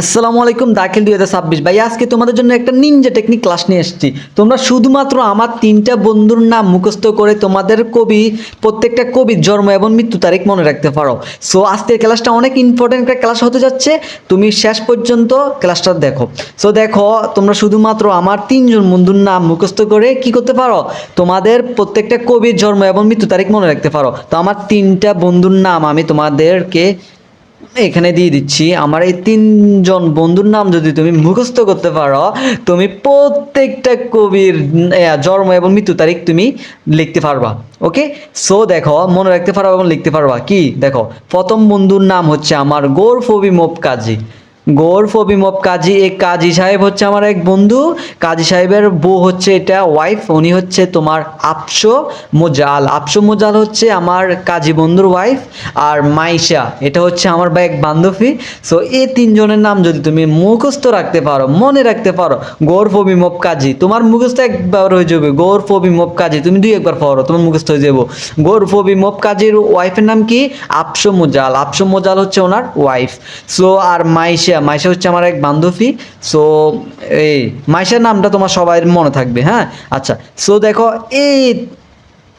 আসসালামু আলাইকুম দাখিল 2026 ভাই আজকে তোমাদের জন্য একটা নিনজা টেকনিক ক্লাস নিয়ে এসেছি। তোমরা শুধুমাত্র আমার তিনটা বন্ধুর নাম মুখস্থ করে তোমাদের প্রত্যেকটা কবির জন্ম এবং মৃত্যু তারিখ মনে রাখতে পারো। সো আজকের ক্লাসটা অনেক ইম্পর্টেন্ট একটা ক্লাস হতে যাচ্ছে, তুমি শেষ পর্যন্ত ক্লাসটা দেখো। সো দেখো, তোমরা শুধুমাত্র আমার তিনজন বন্ধুর নাম মুখস্থ করে কি করতে পারো, তোমাদের প্রত্যেকটা কবির জন্ম এবং মৃত্যু তারিখ মনে রাখতে পারো। তো আমার তিনটা বন্ধুর নাম আমি তোমাদেরকে এখানে দিয়ে দিচ্ছি। আমার এই তিনজন বন্ধুর নাম যদি তুমি মুখস্থ করতে পারো, তুমি প্রত্যেকটা কবির জন্ম এবং মৃত্যু তারিখ তুমি লিখতে পারবা। ওকে, সো দেখো, মনে রাখতে পারবা এবং লিখতে পারবা। কি দেখো, প্রথম বন্ধুর নাম হচ্ছে আমার গৌরফ অভিমব কাজী। গৌরফ অভিমব কাজী, এই কাজী সাহেব হচ্ছে আমার এক বন্ধু। কাজী সাহেবের বউ হচ্ছে এটা ওয়াইফ, উনি হচ্ছে তোমার আপসো মোজাল। আপসো মোজাল হচ্ছে আমার কাজী বন্ধুর ওয়াইফ। আর মাইশা, এটা হচ্ছে আমার এক বান্ধবী। সো এই তিনজনের নাম যদি তুমি মুখস্থ রাখতে পারো, মনে রাখতে পারো, গৌরফ অভিমব কাজী, তোমার মুখস্থ একবার হয়ে যাবে। গৌরফ অভিমব কাজী তুমি দুই একবার পড়ো, তোমার মুখস্থ হয়ে যাবো। গৌরফ অভিমব কাজীর ওয়াইফের নাম কি? আপসো মোজাল। আপসো মোজাল হচ্ছে ওনার ওয়াইফ। সো আর মাইশা, মাইশা হচ্ছে আমার এক বান্ধবী। সো এই মাইশার নামটা তোমার সবাই মনে থাকবে। হ্যাঁ, আচ্ছা। সো দেখো, এই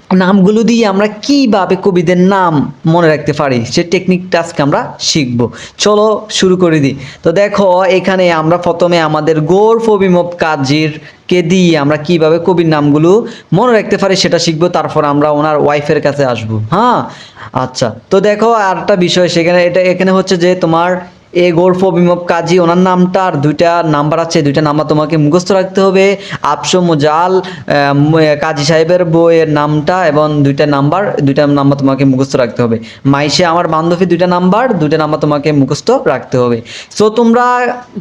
নামগুলো দিয়ে আমরা কিভাবে কবিদের নাম মনে রাখতে পারি সে টেকনিকটা আজকে আমরা শিখব। চলো শুরু করে দিই। তো দেখো, এখানে আমরা প্রথমে আমাদের গৌরফ অভিমব কাজীর কে দিয়ে আমরা কিভাবে কবির নামগুলো মনে রাখতে পারি সেটা শিখবো। তারপর আমরা ওনার ওয়াইফের কাছে আসবো। হ্যাঁ, আচ্ছা। তো দেখো, আরেকটা বিষয় সেখানে, এখানে হচ্ছে যে তোমার এ গৌরফ অভিমব কাজী, ওনার নামটা আর দুইটা নাম্বার আছে, দুইটা নাম্বার তোমাকে মুখস্থ রাখতে হবে। আপসো মোজাল কাজী সাহেবের বইয়ের নামটা এবং দুইটা নাম্বার তোমাকে মুখস্থ রাখতে হবে। মাইশা আমার বান্ধবী, দুইটা নাম্বার তোমাকে মুখস্থ রাখতে হবে। সো তোমরা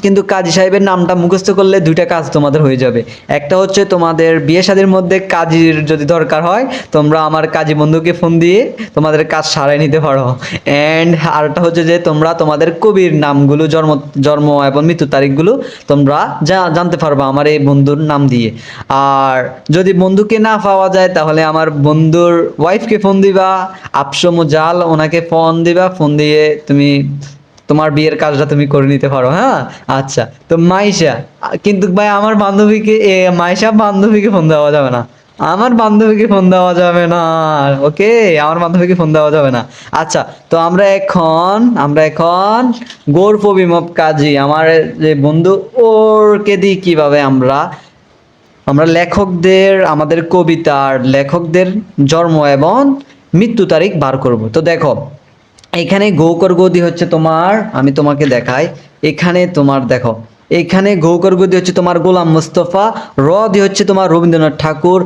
কিন্তু কাজী সাহেবের নামটা মুখস্থ করলে দুইটা কাজ তোমাদের হয়ে যাবে। একটা হচ্ছে তোমাদের বিয়ে শাদীর মধ্যে কাজীর যদি দরকার হয়, তোমরা আমার কাজী বন্ধুকে ফোন দিয়ে তোমাদের কাজ সারাই নিতে পারো। অ্যান্ড আরেকটা হচ্ছে যে তোমরা তোমাদের কবির নামগুলো, জন্ম এবং মৃত্যু তারিখগুলো তোমরা জানতে পারবা আমার এই বন্ধুর নাম দিয়ে। আর যদি বন্ধুকে না পাওয়া যায়, তাহলে আমার বন্ধুর ওয়াইফকে ফোন দিবা, আপসো মোজাল, ওনাকে ফোন দিবা। ফোন দিয়ে তুমি তোমার বিয়ের কাজটা তুমি করে নিতে পারো। হ্যাঁ, আচ্ছা। তো মাইশা, কিন্তু ভাই আমার বান্ধবীকে মাইশা বান্ধবীকে ফোন দেওয়া যাবে না। আমার বান্ধবীকে ফোন দেওয়া যাবে না। ওকে, আমার বান্ধবীকে ফোন দেওয়া যাবে না। আচ্ছা, তো আমরা এখন গৌরফ অভিমব কাজী, আমার যে বন্ধু, ওরকে দিই কিভাবে আমরা লেখকদের, আমাদের কবিতার লেখকদের জন্ম এবং মৃত্যু তারিখ বার করব। তো দেখো, এখানে গৌকর গদি হচ্ছে তোমার, আমি তোমাকে দেখাই। এখানে তোমার দেখো, এখানে গৌকর গদি হচ্ছে তোমার গোলাম মুস্তফা। র দি হচ্ছে তোমার রবীন্দ্রনাথ ঠাকুর।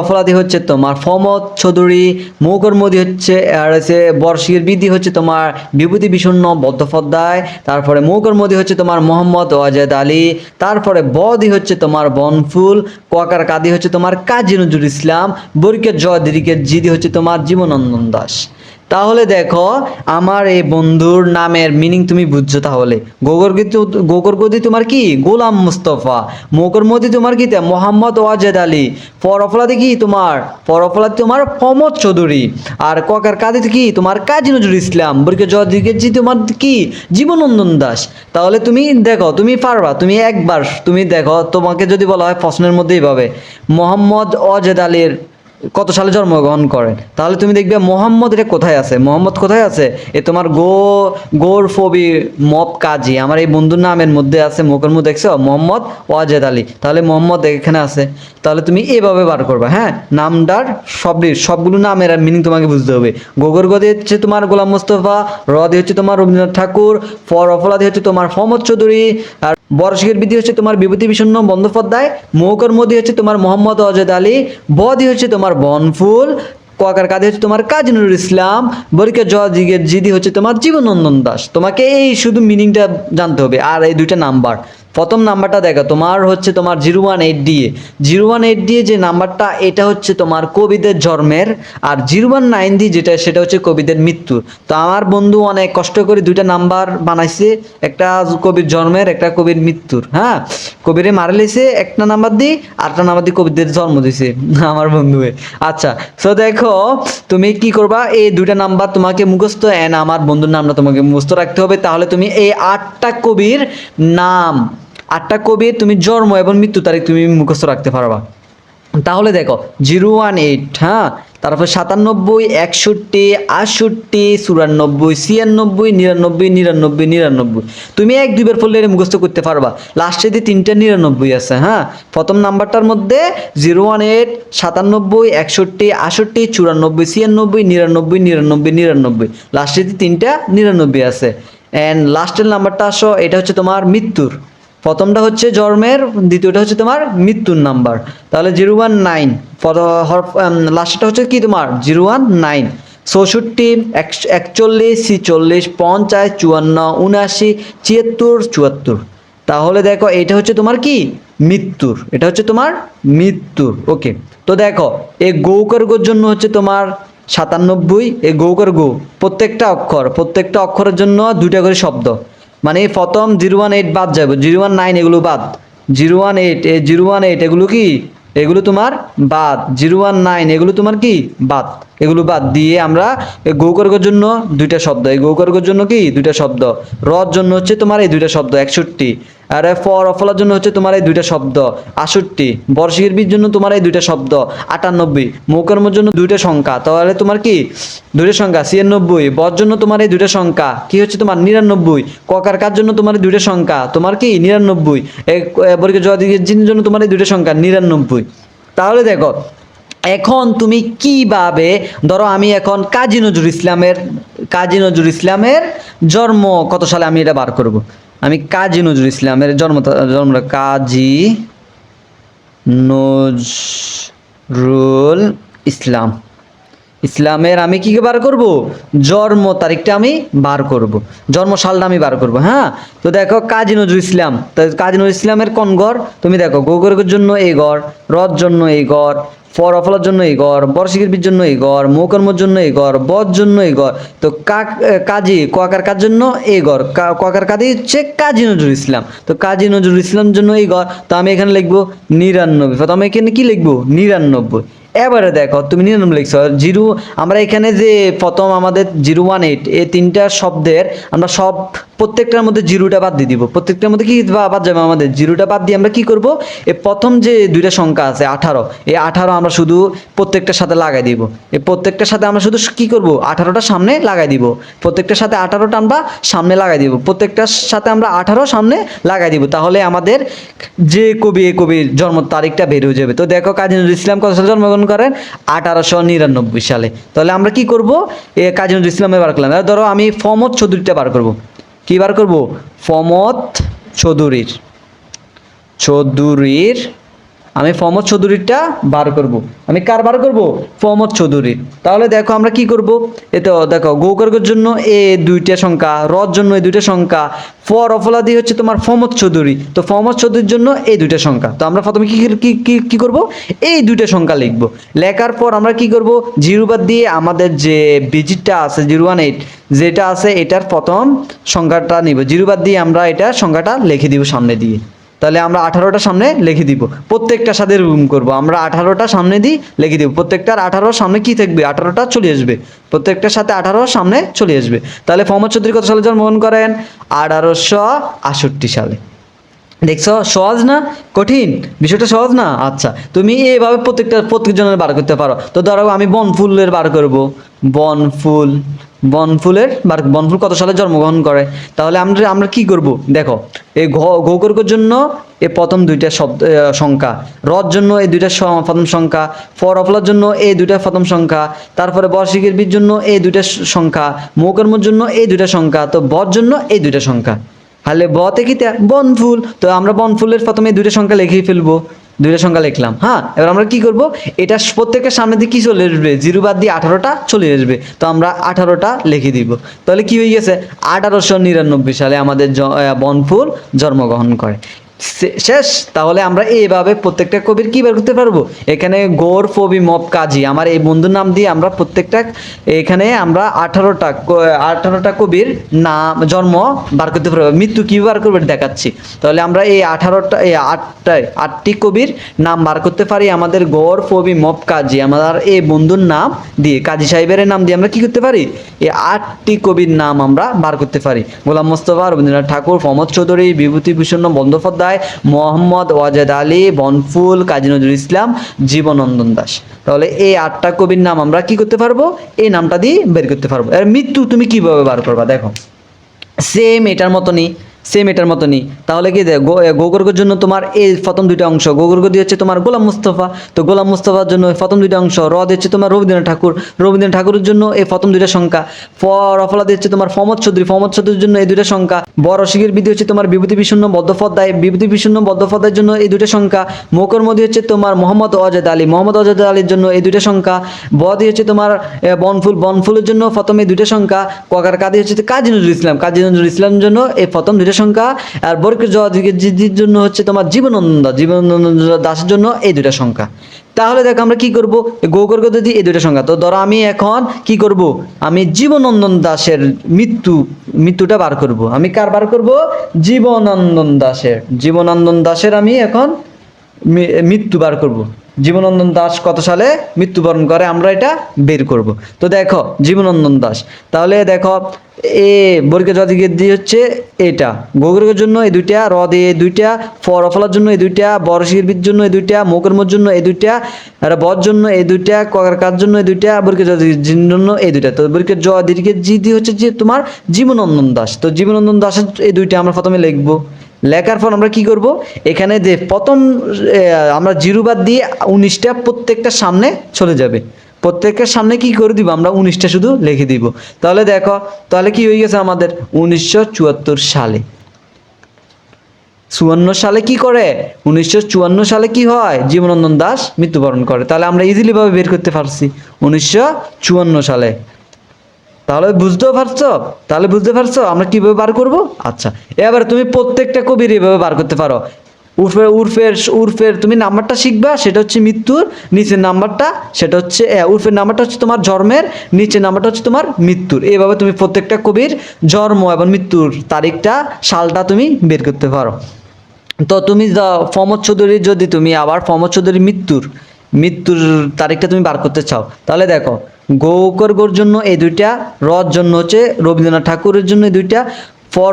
অফলাদি হচ্ছে তোমার ফমদ চৌধুরী। মৌকর মদি হচ্ছে আর হচ্ছে বর্ষীর বিধি হচ্ছে তোমার বিভূতি বিষণ্ণ বন্দ্যোপাধ্যায়। তারপরে মৌকর মদি হচ্ছে তোমার মোহাম্মদ ওয়াজেদ আলী। তারপরে বদি হচ্ছে তোমার বনফুল। কোয়াকার কাদি হচ্ছে তোমার কাজী নজরুল ইসলাম। বরিকের জ দিরিকের জিদি হচ্ছে তোমার জীবননন্দন দাস। তাহলে দেখো, আমার এই বন্ধুর নামের মিনিং তুমি বুঝছো। তাহলে গোকর গদি তোমার কি? গোলাম মুস্তফা। মোকর মদি তোমার কি? মোহাম্মদ ওয়াজেদ আলী। ফরফলাদি কি তোমার? ফরফলাদি তোমার ফমদ চৌধুরী। আর ককার কাদি কি তোমার? কাজী নজরুল ইসলাম। বরিকে জদিকে জি তোমার কি? জীবননন্দন দাস। তাহলে তুমি দেখো, তুমি পারবা। তুমি একবার তুমি দেখো, তোমাকে যদি বলা হয় প্রশ্নের মধ্যেই পাবে মোহাম্মদ ওয়াজেদ আলীর কত সালে জন্মগ্রহণ করেন, তাহলে তুমি দেখবে মোহাম্মদ এটা কোথায় আছে, মোহাম্মদ কোথায় আছে? এ তোমার গৌরফ অভিমব কাজী, আমার এই বন্ধুর নামের মধ্যে আছে, মুখের মধ্যে দেখছো মোহাম্মদ ওয়াজেদ আলী, তাহলে মোহাম্মদ এখানে আছে। তাহলে তুমি এভাবে বার করবা। হ্যাঁ, নামটার সবগুলো নামের মিনিং তোমাকে বুঝতে হবে। গোগর গদি হচ্ছে তোমার গোলাম মোস্তফা। রদি হচ্ছে তোমার রবীন্দ্রনাথ ঠাকুর। অফলাদি হচ্ছে তোমার ফমদ চৌধুরী। আর বর্ষিকের বিধি হচ্ছে তোমার বিভূতি বিষণ্ণ বন্দ্যোপাধ্যায়। মৌকর মদি হচ্ছে তোমার মোহাম্মদ ওয়াজেদ আলী। বদি হচ্ছে তোমার বনফুল। কোয়াকার কাদি হচ্ছে তোমার কাজী নজরুল ইসলাম। বরিকের জিদি হচ্ছে তোমার জীবননন্দন দাস। তোমাকে এই শুধু মিনিংটা জানতে হবে আর এই দুইটা নাম্বার প্রথম নাম্বারটা দেখো তোমার হচ্ছে তোমার 018 দিয়ে 018 দিয়ে যে নাম্বারটা এটা হচ্ছে তোমার কবিদের জন্মের, আর 019 দিয়ে যেটা সেটা হচ্ছে কবিদের মৃত্যু। তো আমার বন্ধু অনেক কষ্ট করে দুইটা নাম্বার বানাইছে, একটা কবির জন্মের একটা কবির মৃত্যুর। হ্যাঁ, কবিরে মারা লেছে একটা নাম্বার দিয়ে, আরেকটা নাম্বার দিয়ে কবিদের জন্ম দিছে আমার বন্ধু। আচ্ছা, তো দেখো তুমি কি করবা, এই দুইটা নাম্বার তোমাকে মুখস্থ এন্ড আমার বন্ধুর নামটা তোমাকে মুখস্থ রাখতে হবে। তাহলে তুমি এই 8টা কবির নাম, 8টা কবির তুমি জন্ম এবং মৃত্যু তারিখ তুমি মুখস্থ রাখতে পারবা। তাহলে দেখো 018, হ্যাঁ, তারপর 97, 61, 68, 94, 96, 99, 99, 99 তুমি 1-2 বার পড়লে মুখস্থ করতে পারবা। লাস্টে দিয়ে 3টা 99 আছে। হ্যাঁ, প্রথম নাম্বারটার মধ্যে 018, 97, 61, 68, 94, 96, 99, 99, 99 লাস্টে দিয়ে 3টা 99 আছে। অ্যান্ড লাস্টের নাম্বারটা আসো, এটা হচ্ছে তোমার মৃত্যুর। প্রথমটা হচ্ছে জন্মের, দ্বিতীয়টা হচ্ছে তোমার মৃত্যুর নাম্বার। তাহলে 019, লাস্টটা হচ্ছে কি তোমার 019, 64, 41, 46, 50, 54, 79, 76, 74। তাহলে দেখো এটা হচ্ছে তোমার কি মৃত্যুর, এটা হচ্ছে তোমার মৃত্যুর। ওকে, তো দেখো এই গৌকর্গর জন্য হচ্ছে তোমার 97, এই গৌকর গো প্রত্যেকটা অক্ষরের জন্য 2টা করে শব্দ, মানে প্রথম 018 বাদ যাবে, 019 এগুলো বাদ, 018 018 এগুলো কি, এগুলো তোমার বাদ, 019 এগুলো তোমার কি বাদ, এগুলো বাদ দিয়ে আমরা গৌকর্গের জন্য 2টা শব্দ, এই গৌকর্গের জন্য কি 2টা শব্দ, রর জন্য হচ্ছে তোমার এই 2টা শব্দ 61, আর ফর অফলার জন্য হচ্ছে তোমার এই 2টা শব্দ 68, বর্ষিকের বীর জন্য তোমার এই 2টা শব্দ 98, মৌকর্মের জন্য 2টা সংখ্যা, তাহলে তোমার কি 2টা সংখ্যা 96, বর জন্য তোমার এই 2টা সংখ্যা কি হচ্ছে তোমার 99, ককার কার জন্য তোমার এই 2টা সংখ্যা তোমার কি 99, বর্গের জয়ের জন্য তোমার এই 2টা সংখ্যা 99। তাহলে দেখো এখন তুমি কিভাবে, ধরো আমি এখন কাজী নজরুল ইসলামের জন্ম কত সালে আমি এটা বার করব। আমি কাজী নজরুল ইসলামের জন্মটা কাজী নজরুল ইসলামের আমি কি বার করব, জন্ম তারিখটা আমি বার করব, জন্ম সালটা আমি বার করব। হ্যাঁ, তো দেখো কাজী নজরুল ইসলাম, তো কাজী নজরুল ইসলামের কোন ঘর, তুমি দেখো গৌকর্গের জন্য এই ঘর, রর জন্য এই ঘর, ফর অফলার জন্য এই ঘর, বর্ষিকের বীর জন্য এই ঘর, মৌকর্মর জন্য এই ঘর, বর জন্য এই ঘর। তো কাজী কোয়াকার কার জন্য এই ঘর, কোয়াকার কাজী হচ্ছে কাজী নজরুল ইসলাম, তো কাজী নজরুল ইসলামের জন্য এই ঘর। তো আমি এখানে লিখবো 99, প্রথমে এখানে কি লিখবো 99। এবারে দেখো তুমি 99 লিখছো, আমরা এখানে যে প্রথম আমাদের 018 এই 3টা শব্দের আমরা সব প্রত্যেকটার মধ্যে 0টা বাদ দিয়ে দিব, প্রত্যেকটার মধ্যে কি বাদ যাবে আমাদের 0টা বাদ দিয়ে আমরা কি করব, এই প্রথম যে 2টা সংখ্যা আছে 18, এই 18 আমরা শুধু প্রত্যেকটার সাথে লাগাই দিব, এই প্রত্যেকটার সাথে আমরা শুধু কি করব 18টা সামনে লাগাই দিব, প্রত্যেকটার সাথে 18টা আমরা সামনে লাগাই দিব, প্রত্যেকটার সাথে আমরা 18 সামনে লাগাই দিব। তাহলে আমাদের যে কবি এই কবির জন্ম তারিখটা বের হয়ে যাবে। তো দেখো কাজী নজরুল ইসলাম কত সালে জন্মগ্রহণ করেন, 1899 সালে। তাহলে আমরা কি করব, কাজী নজরুল ইসলামে বার করলাম। ধরো আমি ফমদ চৌধুরীটা বার করব, কি বার করব, ফমদ চৌধুরীর আমি ফমদ চৌধুরীরটা বার করব। আমি কার বার করব, ফমদ চৌধুরীর। তাহলে দেখো আমরা কি করব, এতে দেখো গৌকর্গের জন্য এ 2টা সংখ্যা, রর জন্য এই 2টা সংখ্যা, ফর অফলাদি হচ্ছে তোমার ফমদ চৌধুরী, তো ফমদ চৌধুরীর জন্য এই 2টা সংখ্যা। তো আমরা প্রথমে কি করব, এই 2টা সংখ্যা লিখব। লেখার পর আমরা কি করব, 0 বাদ দিয়ে আমাদের যে ডিজিটটা আছে 018 যেটা আছে এটার প্রথম সংখ্যাটা নিব, 0 বাদ দিয়ে আমরা এটা সংখ্যাটা লিখে দিব সামনে দিয়ে। তাহলে আমরা 18টা সামনে লিখে দিব, প্রত্যেকটার সাথে রুম করব, আমরা 18টা সামনে দিয়ে লিখে দিব, প্রত্যেকটার 18 সামনে কি থাকবে 18টা চলে আসবে, প্রত্যেকটার সাথে 18 সামনে চলে আসবে। তাহলে ফমদ চৌধুরী কত সালে জন্মগ্রহণ করেন, 1868 সালে। দেখছো সহজ না কঠিন, বিষয়টা সহজ না। আচ্ছা, তুমি এইভাবে প্রত্যেকজনের বার করতে পারো। তো ধরো আমি বনফুলের বার করব, বনফুল কত সালে জন্মগ্রহণ করে। তাহলে আমরা কি করব, দেখো এই গৌকর্গের জন্য এই প্রথম 2টা শব্দ সংখ্যা, রর জন্য এই 2টা প্রথম সংখ্যা, ফর অফলার জন্য এই 2টা প্রথম সংখ্যা, তারপরে বর্ষিকের বীর জন্য এই 2টা সংখ্যা, মৌকর্মর জন্য এই 2টা সংখ্যা, তো বর জন্য এই 2টা সংখ্যা। তাহলে বতে কি বনফুল, তো আমরা বনফুলের প্রথমে 2টা সংখ্যা লিখেই ফেলবো, 2টা সংখ্যা লিখলাম। হ্যাঁ, এবার আমরা কি করব, এটা প্রত্যেকের সামনে দিয়ে কি চলে আসবে, 0 বাদ দিয়ে 18টা চলে আসবে, তো আমরা 18টা লিখে দিব। তাহলে কি হয়ে গেছে, 1899 সালে আমাদের বনফুল জন্মগ্রহণ করে। শেষ। তাহলে আমরা এইভাবে প্রত্যেকটা কবির কি বের করতে পারবো, এখানে গৌর ফবি মপ কাজী আমার এই বন্ধুর নাম দিয়ে আমরা প্রত্যেকটা এখানে আমরা 18টা কবির নাম জন্ম বার করতে পারবো। মৃত্যু কি বার করবে দেখাচ্ছি। তাহলে আমরা এই 8টি কবির নাম বার করতে পারি আমাদের গৌর ফবি মপ কাজী আমার এই বন্ধুর নাম দিয়ে, কাজী সাহেবের নাম দিয়ে আমরা কি করতে পারি, এই 8টি কবির নাম আমরা বার করতে পারি। গোলাম মোস্তফা, রবীন্দ্রনাথ ঠাকুর, প্রমোদ চৌধুরী, বিভূতিভূষণ বন্দ্যোপাধ্যায়, মোহাম্মদ ওয়াজেদ আলী, বনফুল, কাজী নজরুল ইসলাম, জীবনানন্দ দাশ। তাহলে এই 8টা কবির নাম আমরা কি করতে পারবো, এই নামটা দিয়ে বের করতে পারবো। এর মৃত্যু তুমি কিভাবে বার করবা দেখো, সেম এটার মতনই। তাহলে কি গৌগর্গের জন্য তোমার এই প্রথম দুইটা অংশ, গৌগর্গ দিয়ে হচ্ছে তোমার গোলাম মুস্তফা, তো গোলাম মুস্তফার জন্য প্রথম দুইটা অংশ, র দিয়ে হচ্ছে তোমার রবীন্দ্রনাথ ঠাকুরের জন্য এই প্রথম দুইটা সংখ্যা, রফলা দিয়ে হচ্ছে তোমার প্রমোদ চৌধুরীর জন্য এই দুইটা সংখ্যা, বরশিগের বিধি হচ্ছে তোমার বিভূতিভূষণ বন্দ্যোপাধ্যায়ের জন্য এই দুইটা সংখ্যা, মকর মদি হচ্ছে তোমার মোহাম্মদ ওয়াজেদ আলীর জন্য এই দুইটা সংখ্যা, ব দিয়ে হচ্ছে তোমার বনফুলের জন্য প্রথম এই দুইটা সংখ্যা, ককার কাদি হচ্ছে কাজী নজরুল ইসলামের জন্য এই প্রথম দুইটা সংখ্যা, আর বরকের জির জন্য হচ্ছে তোমার জীবনানন্দ দাসের জন্য এই দুইটা সংখ্যা। তাহলে দেখো আমরা কি করব, গৌগর্গ যদি এই দুইটা সংখ্যা, তো ধরো আমি এখন কি করব, আমি জীবনানন্দ দাশের মৃত্যুটা বার করব। আমি কার বার করব, জীবনানন্দ দাশের আমি এখন মৃত্যু বার করব। জীবনানন্দ দাশ কত সালে মৃত্যুবরণ করে আমরা এটা বের করব। তো দেখো জীবনানন্দ দাশ, তাহলে দেখো এ বর্গের জদিকের দিয়ে হচ্ছে এটা, গৌগর্গের জন্য এই দুইটা, র দিয়ে এই দুইটা, রফলার জন্য এই দুইটা, বরশির বীর জন্য এই দুইটা, মকরমর জন্য এই দুইটা, আর বর জন্য এই দুইটা, ককার কার জন্য এই দুইটা, বর্গের জদিকের জন্য এই দুইটা। তো বর্গের জদিকের জি দিয়ে হচ্ছে যে তোমার জীবনানন্দ দাশ। তো জীবনানন্দ দাসের এই দুইটা আমরা প্রথমে লিখবো। লেখার পর আমরা কি করব, এখানে যে প্রথম আমরা জিরুবাদ দিয়ে 19টা প্রত্যেকটা সামনে চলে যাবে, প্রত্যেকের সামনে কি করে দিব আমরা 19টা শুধু লিখে দিব। তাহলে দেখো, তাহলে কি হয়ে গেছে আমাদের 1974 সালে, 54 সালে কি করে, 1954 সালে কি হয়, জীবনানন্দ দাশ মৃত্যুবরণ করে। তাহলে আমরা ইজিলি ভাবে বের করতে পারছি 1954 সালে। তাহলে বুঝতে পারছো আমরা কিভাবে বার করব। আচ্ছা, এবার তুমি প্রত্যেকটা কবির এভাবে বার করতে পারো। উর্ফের তুমি নাম্বারটা শিখবা, সেটা হচ্ছে মৃত্যুর, নিচের নাম্বারটা সেটা হচ্ছে উর্ফের নাম্বারটা হচ্ছে তোমার জন্মের, নিচের নাম্বারটা হচ্ছে তোমার মৃত্যুর। এইভাবে তুমি প্রত্যেকটা কবির জন্ম এবং মৃত্যুর তারিখটা, সালটা তুমি বের করতে পারো। তো তুমি প্রমোদ চৌধুরীর, যদি তুমি আবার প্রমোদ চৌধুরীর মৃত্যুর তারিখটা তুমি বার করতে চাও, তাহলে দেখো গৌকর্গর জন্য এই দুইটা, রর জন্য হচ্ছে রবীন্দ্রনাথ ঠাকুরের জন্য এই দুইটা,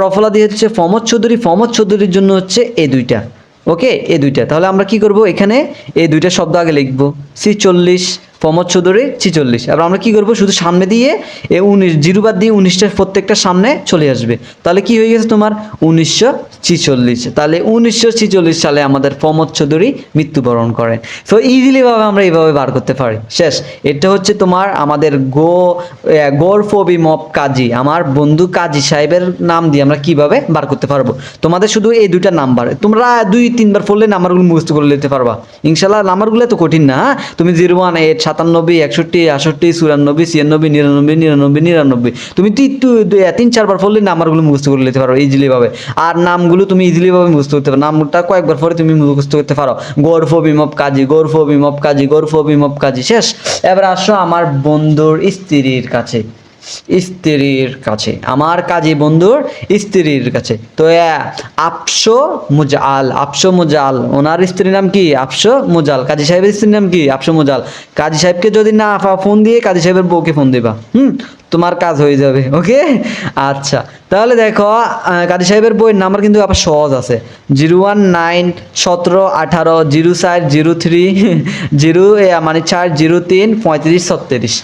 রফলা দিয়ে হচ্ছে প্রমোদ চৌধুরীর জন্য হচ্ছে এই দুইটা। ওকে, এই দুইটা। তাহলে আমরা কি করব, এখানে এই দুইটা শব্দ আগে লিখবো, 46 প্রমোদ চৌধুরী 46। এবার আমরা কি করব, শুধু সামনে দিয়ে এই 19 জিরুবাদ দিয়ে 19টা প্রত্যেকটা সামনে চলে আসবে। তাহলে কি হয়ে গেছে তোমার 1946। তাহলে 1946 সালে আমাদের প্রমোদ চৌধুরী মৃত্যুবরণ করেন। সো ইজিলি ভাবে আমরা এইভাবে বার করতে পারি। শেষ। এটা হচ্ছে তোমার আমাদের গৌর ফবি মপ কাজী, আমার বন্ধু কাজী সাহেবের নাম দিয়ে আমরা কিভাবে বার করতে পারবো। তোমাদের শুধু এই দুইটা নাম্বার তোমরা 2-3 বার পড়লে নাম্বারগুলো মুখস্থ করে নিতে পারবা ইনশাল্লাহ। নাম্বারগুলো তো কঠিন না, তুমি 01, 8, 97, 61, 68, 94, 96, 99, 99। তুমি 3-4 বার পড়লে নাম্বারগুলো মুখস্থ করে নিতে পারো ইজিলি ভাবে। আর নামগুলো তুমি ইজিলি ভাবে মুখস্থ করতে পারো, নামটা কয়েকবার পরে তুমি মুখস্থ করতে পারো, গৌর ফবি মপ কাজী। শেষ। এবার আসো আমার বন্ধুর স্ত্রীর কাছে, আমার কাজী বন্ধুর স্ত্রীর কাছে। তো আফসো মুজাল, ওনার স্ত্রীর নাম কি, আফসো মুজাল। কাজী সাহেবের স্ত্রীর নাম কি, আফসো মুজাল। কাজী সাহেবকে যদি না ফোন দিয়ে কাজী সাহেবের বউকে ফোন দিবা, তোমার কাজ হয়ে যাবে। ওকে, আচ্ছা। তাহলে দেখো কাজী সাহেবের বইয়ের নাম্বার কিন্তু আবার সহজ আছে, 019 17 18 04 03 মানে 403 35 36।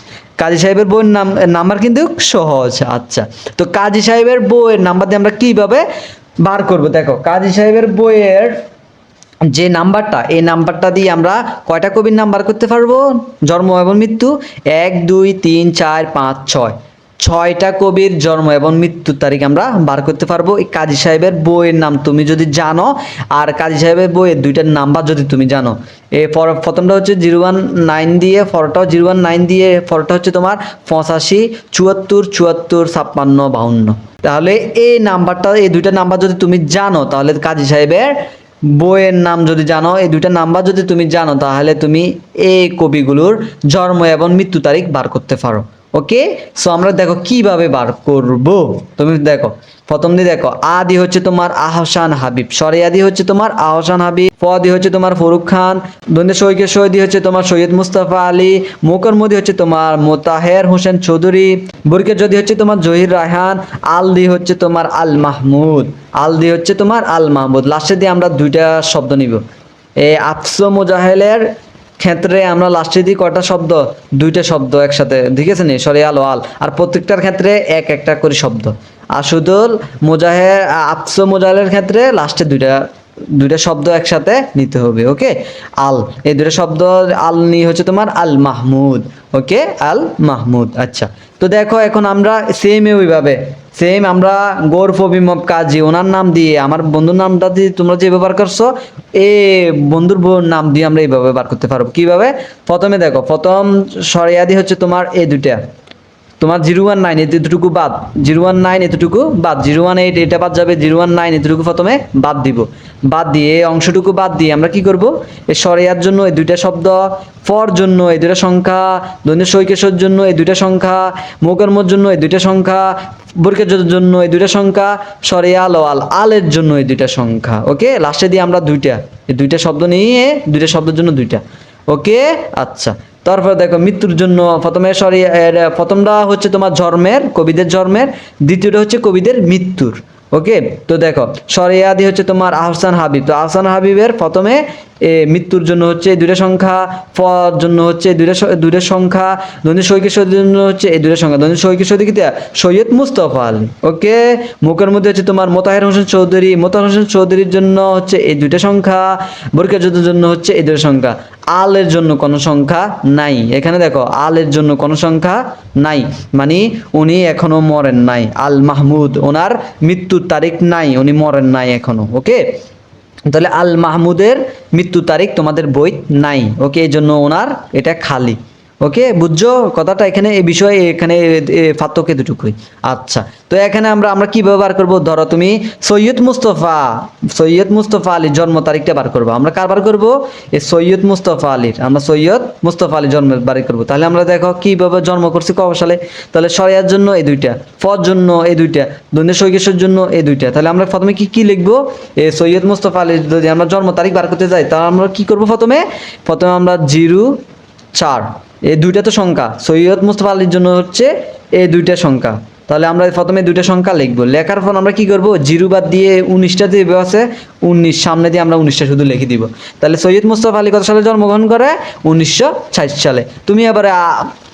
কাজী সাহেবের বইয়ের নাম্বার কিন্তু সহজ। আচ্ছা, তো কাজী সাহেবের বইয়ের নাম্বার দিয়ে আমরা কিভাবে বার করব, দেখো কাজী সাহেবের বইয়ের যে নাম্বারটা, এই নাম্বারটা দিয়ে আমরা কয়টা কবির নাম বার করতে পারবো, জন্ম এবং মৃত্যু 1 2 3 4 5 6, 6টা কবির জন্ম এবং মৃত্যুর তারিখ আমরা বার করতে পারবো এই কাজী সাহেবের বইয়ের নাম তুমি যদি জানো, আর কাজী সাহেবের বইয়ের দুইটার নাম্বার যদি তুমি জানো। প্রথমটা হচ্ছে 019 দিয়ে, পরটাও 019 দিয়ে, পরটা হচ্ছে তোমার 85 74 74 56 52। তাহলে এই নাম্বারটা, এই দুইটা নাম্বার যদি তুমি জানো, তাহলে কাজী সাহেবের বইয়ের নাম যদি জানো, এই দুইটা নাম্বার যদি তুমি জানো, তাহলে তুমি এই কবিগুলোর জন্ম এবং মৃত্যু তারিখ বার করতে পারো। ওকে, সো আমরা দেখো কিভাবে বার করব। তুমি দেখো প্রথম দিয়ে দেখো, আ দিয়ে হচ্ছে তোমার আহসান হাবিব, সরিয়া দিয়ে হচ্ছে তোমার আহসান হাবিব, ফ দিয়ে হচ্ছে তোমার ফরুক খান, দন্দে সৈকে সই দিয়ে হচ্ছে তোমার সৈয়দ মুস্তাফা আলী, মোকর মদি হচ্ছে তোমার মোতাহের হোসেন চৌধুরী, বরকে যদি হচ্ছে তোমার জহির রায়হান, আল দিয়ে হচ্ছে তোমার আল মাহমুদ, আল দিয়ে হচ্ছে তোমার আল মাহমুদ। লাস্টে দিয়ে আমরা দুইটা শব্দ নিব। এই আফসো মুজাহেলের ক্ষেত্রে আমরা লাস্টে দিই কয়টা শব্দ? দুইটা শব্দ একসাথে, ঠিক আছে নি, সরি আলো আল, আর প্রত্যেকটার ক্ষেত্রে এক একটা করে শব্দ। আশুদুল মুজাহে আফসো মুজাহেলের ক্ষেত্রে লাস্টে দুইটা শব্দ একসাথে নিতে হবে। ওকে, আল, এই দুটো শব্দ আল নিয়ে হচ্ছে তোমার আল মাহমুদ। ওকে, আল মাহমুদ। আচ্ছা, তো দেখো এখন আমরা ওইভাবে সেম আমরা গৌরফ বিমব কাজী ওনার নাম দিয়ে, আমার বন্ধুর নামটা দিয়ে তোমরা যে ব্যবহার করছো, এ বন্ধুর নাম দিয়ে আমরা এইভাবে বার করতে পারবো। কিভাবে? প্রথমে দেখো, প্রথম সরিয়াদি হচ্ছে তোমার এই দুইটা, তোমার 019 এতটুকু বাদ, 019 এতটুকু বাদ, 018 এটা বাদ যাবে, 019 এতটুকু প্রথমে বাদ দিব। বাদ দিয়ে এই অংশটুকু বাদ দিয়ে আমরা কি করব, এই সরিয়ার জন্য এই দুইটা শব্দ, ফর জন্য এই দুইটা সংখ্যা, দৈনিক সৈকেশর জন্য এই দুইটা সংখ্যা, মোকরমর জন্য এই দুইটা সংখ্যা, বরকের জন্য এই দুইটা সংখ্যা, সরিয়াল ও আল আলের জন্য এই দুইটা সংখ্যা। ওকে, লাস্টে দিয়ে আমরা এই দুইটা শব্দ নিয়ে দুইটা শব্দের জন্য দুইটা। ওকে, আচ্ছা, তারপর দেখো মৃত্যুর জন্য প্রথমে প্রথমটা হচ্ছে তোমার জন্মের, কবিদের জন্মের, দ্বিতীয়টা হচ্ছে কবিদের মৃত্যুর। ওকে, তো দেখো সরিয়াদি হচ্ছে তোমার আহসান হাবিব, তো আহসান হাবিবের প্রথমে মৃত্যুর জন্য হচ্ছে এই দুইটা সংখ্যা, ফর জন্য হচ্ছে দুইটা সংখ্যা, দৈনিক সৈকেশ্বর জন্য হচ্ছে এই দুইটা সংখ্যা, দৈনিক সৈকেশ্বর দিকে সৈয়দ মুস্তফা আলী। ওকে, মুখের মধ্যে হচ্ছে তোমার মোতাহের হোসেন চৌধুরী, মোতাহের হোসেন চৌধুরীর জন্য হচ্ছে এই দুইটা সংখ্যা, বরকের জন্য হচ্ছে এই দুইটা সংখ্যা। আলের জন্য কোনো সংখ্যা নাই, এখানে দেখো আলের জন্য কোনো সংখ্যা নাই, মানে উনি এখনো মরেন নাই। আল মাহমুদ, ওনার মৃত্যুর তারিখ নাই, উনি মরেন নাই এখনো। ওকে, তাহলে আল মাহমুদের মৃত্যু তারিখ তোমাদের বই নাই। ওকে, এই জন্য ওনার এটা খালি। ওকে, বুঝছো কথাটা? এখানে এই বিষয়ে এখানে পার্থক্য দুটুকুই। আচ্ছা, তো এখানে আমরা কি ব্যবহার করব? ধরো তুমি সৈয়দ মুস্তফা আলীর জন্ম তারিখটা বার করবো। আমরা কার বার করবো? এই সৈয়দ মুস্তফা আলীর, আমরা সৈয়দ মুস্তফা আলীর জন্ম বার করবো। তাহলে আমরা দেখো কিভাবে জন্ম করছি, কত সালে। তাহলে সরিয়ার জন্য এই দুইটা, ফর জন্য এই দুইটা, দৈনিক সৈকেশ্বর জন্য এই দুইটা। তাহলে আমরা প্রথমে কি লিখবো? এই সৈয়দ মুস্তফা আলীর যদি আমরা জন্ম তারিখ বার করতে যাই, তাহলে আমরা কি করবো? প্রথমে আমরা 04, এই দুইটা তো সংখ্যা, সৈয়দ মুস্তফা আলীর জন্য হচ্ছে এই দুইটা সংখ্যা। তাহলে আমরা প্রথমে দুইটা সংখ্যা লিখবো। লেখার পর আমরা কি করবো? 0 বাদ দিয়ে 19টা দিয়ে আছে, 19 সামনে দিয়ে আমরা 19টা শুধু লিখে দিব। তাহলে সৈয়দ মুস্তফা আলী কত সালে জন্মগ্রহণ করে? 1960 সালে। তুমি এবারে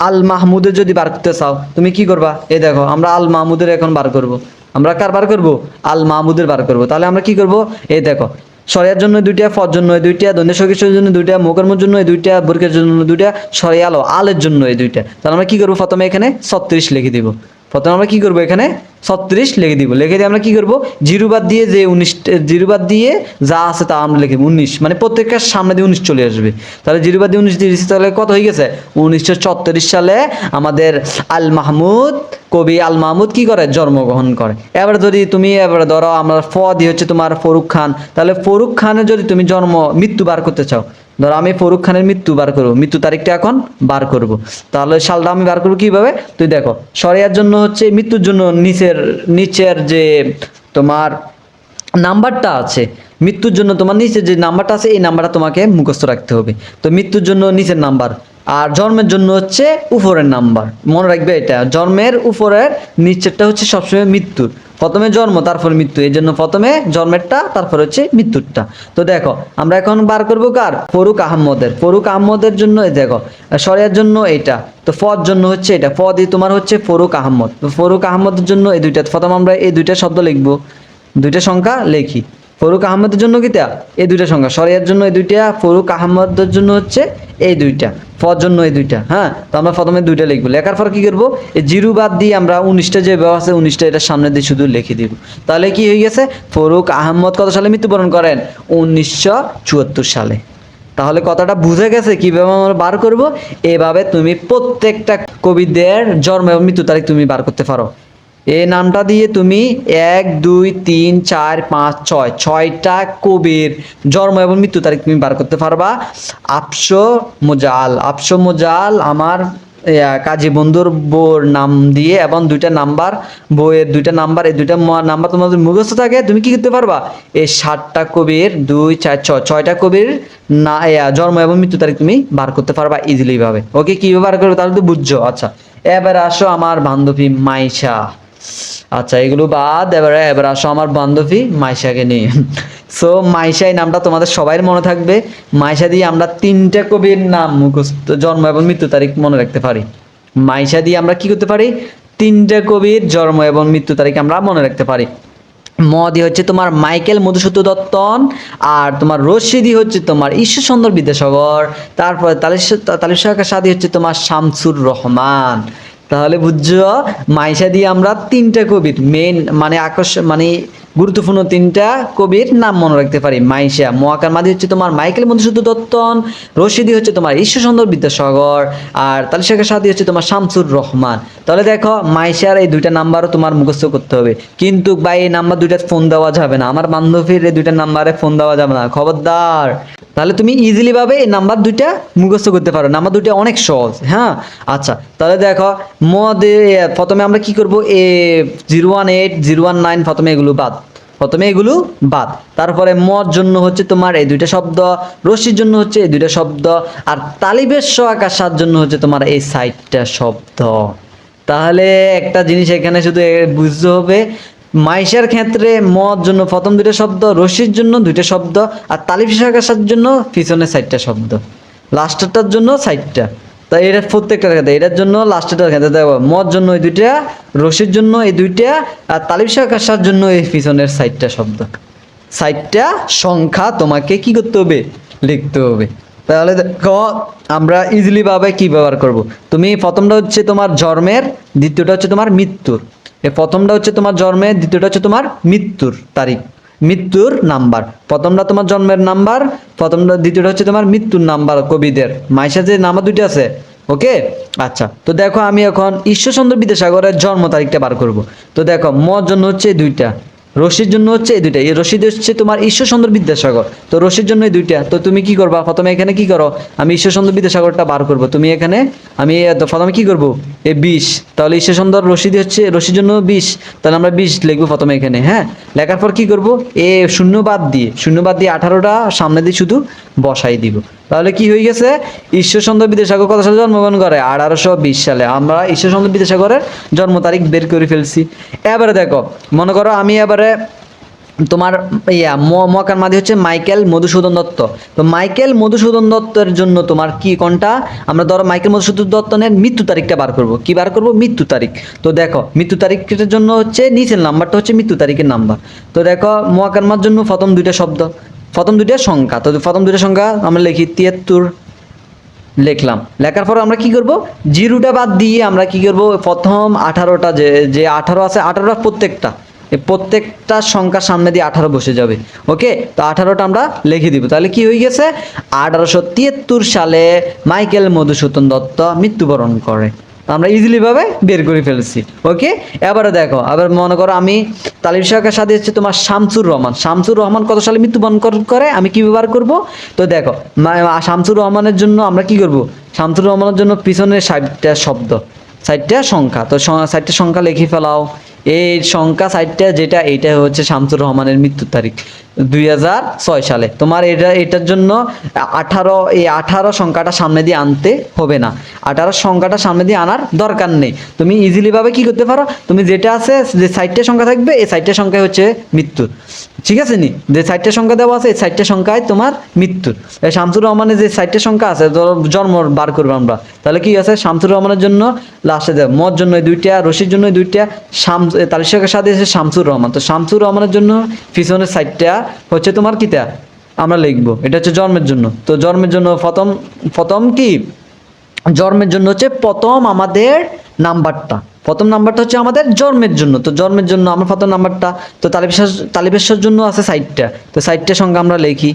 আল মাহমুদের যদি বার করতে চাও, তুমি কি করবা? এই দেখো আমরা আল মাহমুদের এখন বার করব। আমরা কার বার করব? আল মাহমুদের বার করব। তাহলে আমরা কি করব? এই দেখো সরিয়ার জন্য দুইটা, ফর জন্য এই দুইটা, দৈনিক সৈকেশ্বরের জন্য দুইটা, মোকারমর জন্য এই দুইটা, বরকের জন্য দুইটা, সরিয়াল ও আলের জন্য এই দুইটা। তাহলে আমরা কি করবো? প্রথমে এখানে 36 লিখে দিব। প্রথমে আমরা কি করবো? এখানে 36 লিখে দিব। লিখে দিয়ে আমরা কি করবো? 0 বাদ দিয়ে যে 19, 0 বাদ দিয়ে যা আছে তা আমরা লিখে 19, মানে প্রত্যেকটার সামনে দিয়ে 19 চলে আসবে। তাহলে 0 বাদ দিয়ে 19 দিয়েছি, তাহলে কত হয়ে গেছে? 1934 সালে আমাদের আল মাহমুদ, কবি আল মাহমুদ কি করে? জন্মগ্রহণ করে। এবার যদি তুমি এবার ধরো আমরা ফ দিয়ে হচ্ছে তোমার ফরুক খান, তাহলে ফরুক খানের যদি তুমি মৃত্যু বার করতে চাও, ধরো আমি ফরুক খানের মৃত্যু বার করবো, মৃত্যু তারিখটা এখন বার করব। তাহলে সালটা আমি বার করবো কিভাবে? তুই দেখো সরিয়ার জন্য হচ্ছে মৃত্যুর জন্য নিচের যে তোমার নাম্বারটা আছে, মৃত্যুর জন্য তোমার নিচের যে নাম্বারটা আছে, এই নাম্বারটা তোমাকে মুখস্থ রাখতে হবে। তো মৃত্যুর জন্য নিচের নাম্বার, আর জন্মের জন্য হচ্ছে উপরের নাম্বার। মনে রাখবে এটা, জন্মের উপরের নিচেরটা হচ্ছে সবসময় মৃত্যুর। প্রথমে জন্ম তারপর মৃত্যু, এই জন্য প্রথমে জন্মেরটা তারপর হচ্ছে মৃত্যুরটা। তো দেখো আমরা এখন বার করবো কার? ফরুক আহমদের জন্য এই দেখো সরিয়ার জন্য এটা, তো ফর জন্য হচ্ছে এটা, ফ দিয়ে তোমার হচ্ছে ফরুক আহমদ। তো ফরুক আহমদের জন্য এই দুইটা, প্রথম আমরা এই দুইটা শব্দ লিখবো, দুইটা সংখ্যা লিখি। ফরুক আহমদের জন্য কিটা? এই দুইটা সংখ্যা। সরিয়ার জন্য এই দুইটা, ফরুক আহমদের জন্য হচ্ছে এই দুইটা, ফর জন্য এই দুইটা। হ্যাঁ, তো আমরা প্রথমে দুইটা লিখবো। লেখার পর কি করবো? এই 0 বাদ দিয়ে আমরা 19টা যে ব্যবহার আছে, 19টা এটার সামনে দিয়ে শুধু লিখে দিব। তাহলে কি হয়ে গেছে? ফরুক আহমদ কত সালে মৃত্যুবরণ করেন? 1974 সালে। তাহলে কথাটা বুঝে গেছে কিভাবে আমরা বার করব? এভাবে তুমি প্রত্যেকটা কবিদের জন্ম এবং মৃত্যু তারিখ তুমি বার করতে পারো। এই নামটা দিয়ে তুমি 1 2 3 4 5 6 ছয়টা কবির জন্ম এবং মৃত্যু তারিখ তুমি বার করতে পারবা। আপসো মোজাল আমার কাজী বন্ধুর বউর নাম দিয়ে এবং দুইটা নাম্বার, বইয়ের দুইটা নাম্বার, এই দুইটা নাম্বার তোমার যদি মুখস্থ থাকে তুমি কি করতে পারবা, এই 7টা কবির 2 4 6 ছয়টা কবির না জন্ম এবং মৃত্যু তারিখ তুমি বার করতে পারবা ইজিলি ভাবে। ওকে, কিভাবে বার করবে তাহলে তো বুঝছো। আচ্ছা, এবার আসো আমার বান্ধবী মাইশা। আচ্ছা, এগুলো বাদ, এবার আসো আমার বান্ধবী মাইশাকে নিয়ে। সো মাইশা এই নামটা তোমাদের সবাই মনে থাকবে। মাইশা দিয়ে আমরা 3টা কবির নাম মুখস্থ, জন্ম এবং মৃত্যু তারিখ মনে রাখতে পারি। মাইশা দিয়ে আমরা কি করতে পারি, 3টা কবির জন্ম এবং মৃত্যু তারিখ আমরা মনে রাখতে পারি। ম দিয়ে হচ্ছে তোমার মাইকেল মধুসূদন দত্তন, আর তোমার রশিদি হচ্ছে তোমার ঈশ্বরচন্দ্র বিদ্যাসাগর, তারপরে তালিশাকা সাদি হচ্ছে তোমার শামসুর রহমান। তাহলে বুঝছো, মাইশা দিয়ে আমরা 3টা কবির মেন মানে মানে গুরুত্বপূর্ণ 3টা কবির নাম মনে রাখতে পারি। মাইশা, মহাকার মাদি হচ্ছে তোমার মাইকেল মধুসূদন দত্তন, রশিদি হচ্ছে তোমার ঈশ্বরচন্দ্র বিদ্যাসাগর, আর তালিশাকা সাদি হচ্ছে তোমার শামসুর রহমান। তাহলে দেখো মাইশার এই 2টা নাম্বারও তোমার মুখস্থ করতে হবে, কিন্তু ভাই এই নাম্বার 2টা ফোন দেওয়া যাবে না, আমার বান্ধবীর এই 2টা নাম্বারে ফোন দেওয়া যাবে না, খবরদার। তাহলে তুমি ইজিলি ভাবে এই নাম্বার 2টা মুখস্থ করতে পারো, নাম্বার 2টা অনেক সহজ। হ্যাঁ, আচ্ছা, তাহলে দেখো প্রথমে আমরা কি করব, 018 019 প্রথমে এগুলো বাদ। তারপরে মর জন্য হচ্ছে তোমার এই 2টা শব্দ, রশির জন্য হচ্ছে এই 2টা শব্দ, আর তালিবের স আকার সার জন্য হচ্ছে তোমার এই 60টা শব্দ। তাহলে একটা জিনিস এখানে শুধু বুঝতে হবে, মাইশার ক্ষেত্রে মর জন্য প্রথম 2টা শব্দ, রশির জন্য 2টা শব্দ, আর তালিব আকার জন্য পিছনে 60টা শব্দ, লাস্টেরটার জন্য 60টা। তাই এটা প্রত্যেকটার ক্ষেত্রে, এটার জন্য লাস্টেরটার ক্ষেত্রে দেখো মর জন্য এই 2টা, রশির জন্য এই 2টা, আর তালিব আকার জন্য এই পিছনের 60টা শব্দ। 60টা সংখ্যা তোমাকে কি করতে হবে, লিখতে হবে। তাহলে দেখো আমরা ইজিলি ভাবে কি ব্যবহার করব। তুমি প্রথমটা হচ্ছে তোমার জন্মের, দ্বিতীয়টা হচ্ছে তোমার মৃত্যুর। এই প্রথমটা হচ্ছে তোমার জন্মের, দ্বিতীয়টা হচ্ছে তোমার মৃত্যুর তারিখ, মৃত্যুর নাম্বার। প্রথমটা তোমার জন্মের নাম্বার, দ্বিতীয়টা হচ্ছে তোমার মৃত্যুর নাম্বার কবিদের। মাইশা যে নাম্বার 2টা আছে, ওকে। আচ্ছা, তো দেখো আমি এখন ঈশ্বরচন্দ্র বিদ্যাসাগরের জন্ম তারিখটা বার করব। তো দেখো মর জন্য হচ্ছে 2টা, রশির জন্য হচ্ছে এই 2টা, এই রশিদ হচ্ছে তোমার ঈশ্বরচন্দ্র বিদ্যাসাগর, তো রশির জন্য এই 2টা। তো তুমি কি করবা, প্রথমে এখানে কি করো, আমি ঈশ্বরচন্দ্র বিদ্যাসাগরটা বার করব, তুমি এখানে আমি প্রথমে কি করব, এই 20, তাহলে ঈশ্বরচন্দ্র রশিদ হচ্ছে রশির জন্য 20, তাহলে আমরা 20 লিখবো প্রথমে এখানে। হ্যাঁ, লেখার পর কি করব, শূন্য বাদ দিয়ে 18টা সামনে দিয়ে শুধু বসাই দিব। তাহলে কি হয়ে গেছে, ঈশ্বরচন্দ্র বিদ্যাসাগর কত সালে জন্মগ্রহণ করে, 1820 সালে। আমরা ঈশ্বরচন্দ্র বিদ্যাসাগরের জন্ম তারিখ বের করে ফেলছি। এবারে দেখো, মনে করো আমি এবারে তোমার মকার মাঝে হচ্ছে মাইকেল মধুসূদন দত্ত। তো মাইকেল মধুসূদন দত্তের জন্য তোমার কি কোনটা, আমরা ধরো মাইকেল মধুসূদন দত্তের মৃত্যু তারিখটা বার করব। কি বার করব, মৃত্যু তারিখ। তো দেখো মৃত্যু তারিখের জন্য হচ্ছে নিচের নাম্বারটা হচ্ছে মৃত্যু তারিখের নাম্বার। তো দেখো মহাকার মার জন্য প্রথম 2টা শব্দ, প্রথম 2টা সংখ্যা, তো প্রথম 2টা সংখ্যা আমরা লিখি 73 লিখলাম। লেখার পর আমরা কি করব, 0টা বাদ দিয়ে আমরা কি করব, প্রথম 18টা যে 18 আছে, 18টা প্রত্যেকটা সংখ্যার সামনে দিয়ে 18 বসে যাবে। ওকে, তো 18টা আমরা লিখে দিব। তাহলে কি হয়ে গেছে, 1873 সালে মাইকেল মধুসূদন দত্ত মৃত্যুবরণ করে। আমরা ইজিলি ভাবে বের করে ফেলছি। ওকে, এবারে দেখো, আবার মনে করো আমি তালিব শাখার সাথে হচ্ছে তোমার শামসুর রহমান কত সালে মৃত্যুবরণ করে, আমি কি ব্যবহার করব। তো দেখো শামসুর রহমানের জন্য আমরা কি করব, শামসুর রহমানের জন্য পিছনে 60টা শব্দ, 60টা সংখ্যা, তো 60টা সংখ্যা লিখে ফেলাও। এই সংখ্যা 60টা যেটা, এইটা হচ্ছে শামসুর রহমানের মৃত্যুর তারিখ 2006 সালে। তোমার এটার জন্য 18 সংখ্যাটা সামনে দিয়ে আনতে হবে না, 18 সংখ্যাটা সামনে দিয়ে আনার দরকার নেই। তুমি ইজিলি ভাবে কি করতে পারো, তুমি যেটা আছে যে 60টা সংখ্যা থাকবে, এই 60টা সংখ্যা হচ্ছে মৃত্যুর। ঠিক আছে নি, যে 60টা সংখ্যা দেওয়া আছে এই 60টা সংখ্যায় তোমার মৃত্যুর। শামসুর রহমানের যে 60টা সংখ্যা আছে, জন্ম বার করবো আমরা, তাহলে কি আছে, শামসুর রহমানের জন্য লাস্টে দেব, মর জন্য 2টা, রশির জন্য 2টা, তালিশের সাথে এসে শামসুর রহমান। তো শামসুর রহমানের জন্য পিছনের 60টা হচ্ছে তোমার কিতা আমরা লিখবো, এটা হচ্ছে জন্মের জন্য। তো জন্মের জন্য প্রথম কি, জন্মের জন্য হচ্ছে প্রথম আমাদের নাম্বারটা, প্রথম নাম্বারটা হচ্ছে আমাদের জন্মের জন্য। তো জন্মের জন্য আমরা প্রথম নাম্বারটা, তো তালিবেশ্বর জন্য আছে 60টা, তো 60টা সংখ্যা আমরা লিখি।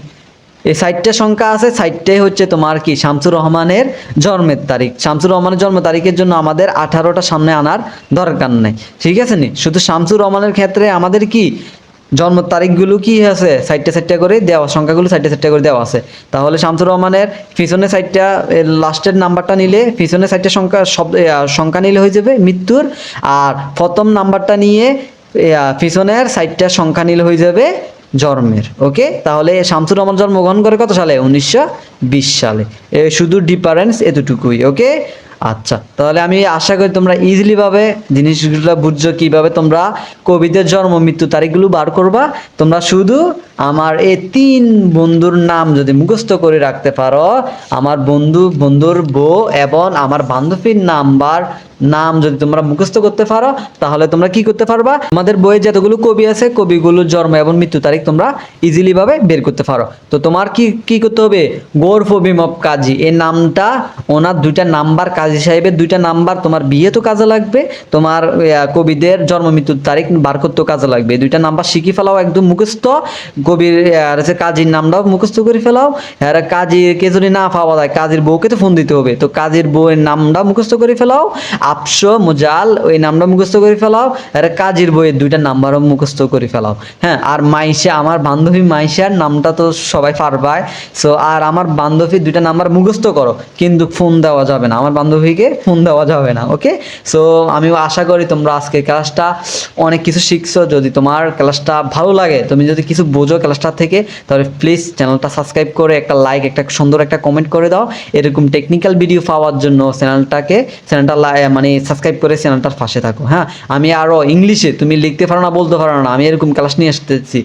এই 60টা সংখ্যা আছে, 60টাই হচ্ছে তোমার কি শামসুর রহমানের জন্মের তারিখ। শামসুর রহমানের জন্ম তারিখের জন্য আমাদের 18টা সামনে আনার দরকার নেই, ঠিক আছে নি? শুধু শামসুর রহমানের ক্ষেত্রে আমাদের কি জন্ম তারিখগুলো কি আছে 60টা করে দেওয়া, সংখ্যাগুলো 60টা করে দেওয়া আছে। তাহলে শামসুর রহমানের পিছনে 60টা লাস্টের নাম্বারটা নিলে, পিছনে 60টা সংখ্যা সংখ্যা নিলে হয়ে যাবে মৃত্যুর, আর প্রথম নাম্বারটা নিয়ে পিছনের 60টা সংখ্যা নিলে হয়ে যাবে জন্মের। ওকে, তাহলে শামসুর রহমান জন্মগ্রহণ করে কত সালে? 1920 সালে। শুধু ডিফারেন্স এতটুকুই। ওকে, আচ্ছা, তাহলে আমি আশা করি তোমরা ইজিলি ভাবে জিনিসগুলো বুঝছো কিভাবে তোমরা কবিদের জন্ম মৃত্যু তারিখগুলো বার করবা। তোমরা শুধু আমার এই 3 বন্ধুর নাম যদি মুখস্থ করে রাখতে পারো, আমার বন্ধুর বউ এবং আমার বান্ধবীর নাম যদি তোমরা মুখস্থ করতে পারো, তাহলে তোমরা কি করতে পারবা? আমাদের বইয়ে যতগুলো কবি আছে, কবিগুলোর জন্ম এবং মৃত্যু তারিখ তোমরা ইজিলি ভাবে বের করতে পারো। তো তোমার কি করতে হবে? গৌরফ বিমব কাজী, এই নামটা, ওনার 2টা নাম্বার, কাজী সাহেবের 2টা নাম্বার তোমার বিয়ে তো কাজে লাগবে, তোমার কবিদের জন্ম মৃত্যুর তারিখ বার করতেও কাজে লাগবে। 2টা নাম্বার শিখি ফেলাও একদম মুখস্থ। কবির কাজীর নামটাও মুখস্থ করে ফেলাও। আর কাজীকে যদি না পাওয়া যায়, কাজীর বউকে তো ফোন দিতে হবে, তো কাজীর বউয়ের নামটা মুখস্থ করে ফেলাও। আপসো মুজাল, ওই নামটা মুখস্থ করে ফেলাও। আর কাজীর বইয়ের 2টা নাম্বারও মুখস্থ করে ফেলাও। হ্যাঁ, আর মাইশা, আমার বান্ধবী মাইশার নামটা তো সবাই পারবাই। সো আর আমার বান্ধবীর 2টা নাম্বার মুখস্থ করো, কিন্তু ফোন দেওয়া যাবে না, আমার বান্ধবীকে ফোন দেওয়া যাবে না। ওকে, সো আমি আশা করি তোমরা আজকে ক্লাসটা অনেক কিছু শিখছো। যদি তোমার ক্লাসটা ভালো লাগে, তুমি যদি কিছু বোঝো ক্লাসটা থেকে, তাহলে প্লিজ চ্যানেলটা সাবস্ক্রাইব করে একটা লাইক, একটা সুন্দর একটা কমেন্ট করে দাও। এরকম টেকনিক্যাল ভিডিও পাওয়ার জন্য চ্যানেলটা মানে সাবস্ক্রাইব করে চ্যানেলটার পাশে থাকো। হ্যাঁ, আমি আরও ইংলিশে, তুমি লিখতে পারো না, বলতে পারো না, আমি এরকম ক্লাস নিয়ে আসতেছি।